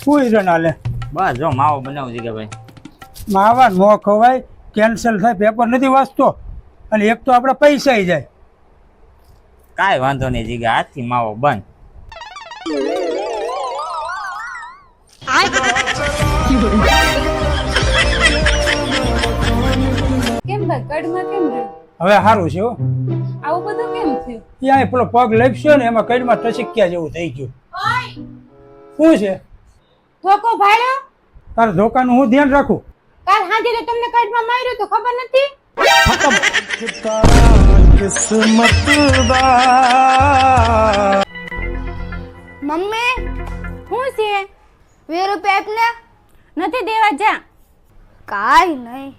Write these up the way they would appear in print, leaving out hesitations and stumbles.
કોઈ રનાલે બસ જો માવો બનાવું છે કે ભાઈ માવા નો ખવાય, કેન્સલ થાય, પેપર નથી વાંચતો અને એક તો આપણે પૈસા જાય. કાંઈ વાંધો નહીં જીગા, હાથથી માવો બંધ. કેમ ભાઈ કડમાં કેમ રહ્યું? હવે સારું છે હો. આવું બધું કેમ થયું? ત્યાં પેલો પગ લપસ્યો ને એમાં કઈમાં ટચક્યા જેવું થઈ ગયું. શું છે ધોકો ભાળ્યો? તારા ધોકાનું હું ધ્યાન રાખું. કાલ સાંજે તો તમને કડમાં માર્યો તો ખબર નથી? મમ્મી શું છે? 20 રૂપિયા આપને. નથી દેવા જા. કાઈ નહીં.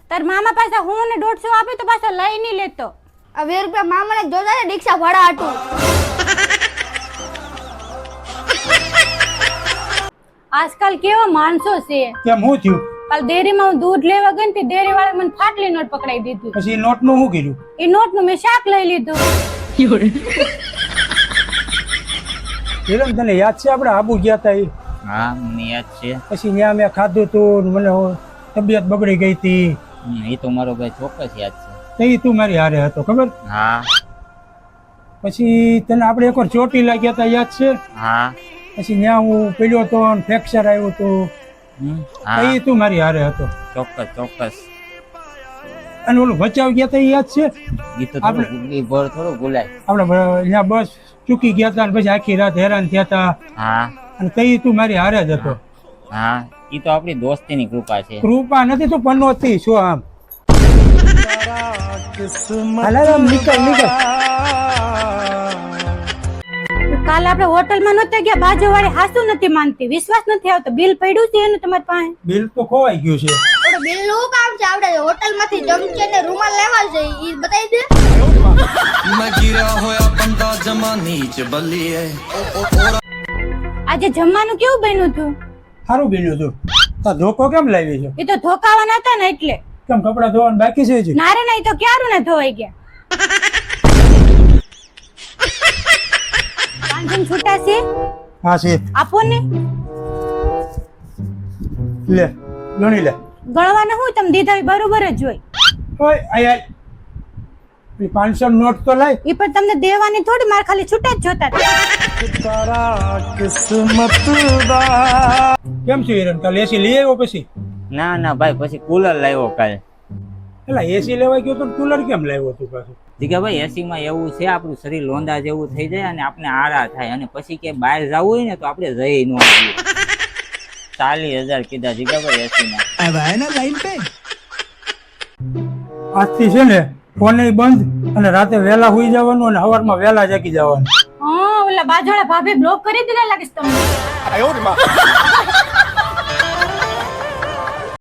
તાર મામા પાસે હું ને 150 આપે તો પાછો લઈ નહીં લેતો. આ 20 રૂપિયા મામાને જોતા ને રિક્ષા ભાડા હાટું. આજકાલ કેવો માણસો છે. કેમ હું થયું? કાલ ડેરીમાં હું દૂધ લેવા ગઈ ને તે ડેરી વાળા મને ફાટલી નોટ પકડાઈ દીધી. પછી નોટનું શું કર્યું? એ નોટ નું મેં શાક લઈ લીધું. હિરમ તને યાદ છે આપણે આબુ ગયા હતા એ? હા મને યાદ છે. પછી ત્યાં મેં ખાધું તું, મને તબિયત બગડી ગઈ હતી. એ તો મારો ભાઈ ચોક્કસ યાદ છે. તો તું મારી હારે હતો ખબર? હા પછી તને આપણે એકવાર ચોટી લાગ્યા હતા યાદ છે? હા પછી ત્યાં હું પડ્યો તો ફ્રેક્ચર આવ્યું હતું. હા એ તું મારી હારે હતો. ચોક્કસ ચોક્કસ. અને ઓલું બચાવ ગયા હતા એ યાદ છે? એ તો થોડું ભૂલાય. આપણે ત્યાં બસ ચૂકી ગયા હતા અને પછી આખી રાત હેરાન થયા હતા. હા અને તઈ તું મારી હારે જ હતો. હા એ તો આપણી દોસ્તીની કૃપા છે. કૃપા નથી તો પનોતી શું આમ. હાલે આમ નીકળ નીકળ. કાલ આપણે હોટલમાં નહોતા ગયા, બાજુવાળી હાસુ નથી માનતી, વિશ્વાસ નથી આવતો. બિલ પડ્યું છે એનું તમારી પાસે? બિલ તો ખોવાઈ ગયું છે. ઓલો બિલ નું કામ છે? આપણે હોટલ માંથી ચમચે ને રૂમાલ લેવા છે, ઈ બતાવી દે. मैं गिरा होया बंदा जमा नीच बलिए આજે જમવાનું કેવું બન્યું હતું? સારું બન્યું હતું. તાર ધોકો કેમ લાવી છે? એ તો ધોકાવાના હતા ને એટલે. કેમ કપડા ધોવાનું બાકી છે હજી? નારે નહીં તો ક્યારું ને ધોવાઈ ગયા. પાંચમ છૂટા છે? હા છે. આપો ને. લે ગણી લે. ગણવાના હું તમે દીધા હોય બરોબર જ હોય. ઓય આય 500 નોટ તો લાય. એ પણ તમને દેવાની થોડી, મારે ખાલી છૂટા જ જોતા હતા. કેમ છે હિરણ? કાલ એસી લઈ આવ્યો પછી? ના ના ભાઈ પછી કુલર લાવ્યો કાલે. એટલે એસી લેવા ગયો તો કુલર કેમ લાવ્યો તું પાછું? જીગા ભાઈ એસી માં એવું છે આપણું શરીર લોંદા જેવું થઈ જાય અને આપણે આરા થાય અને પછી કે બહાર જવું હોય ને તો આપણે જઈ ન આવીએ. 40,000 કીધા જીગા ભાઈ એસી માં. આજથી છે ને ફોને બંધ અને રાતે વહેલા સુઈ જવાનું અને સવારમાં વહેલા જાગી જવાનું. હા, ઓલા બાજુવાળા ભાભી બ્લોક કરી દીધા લાગે છે તમને.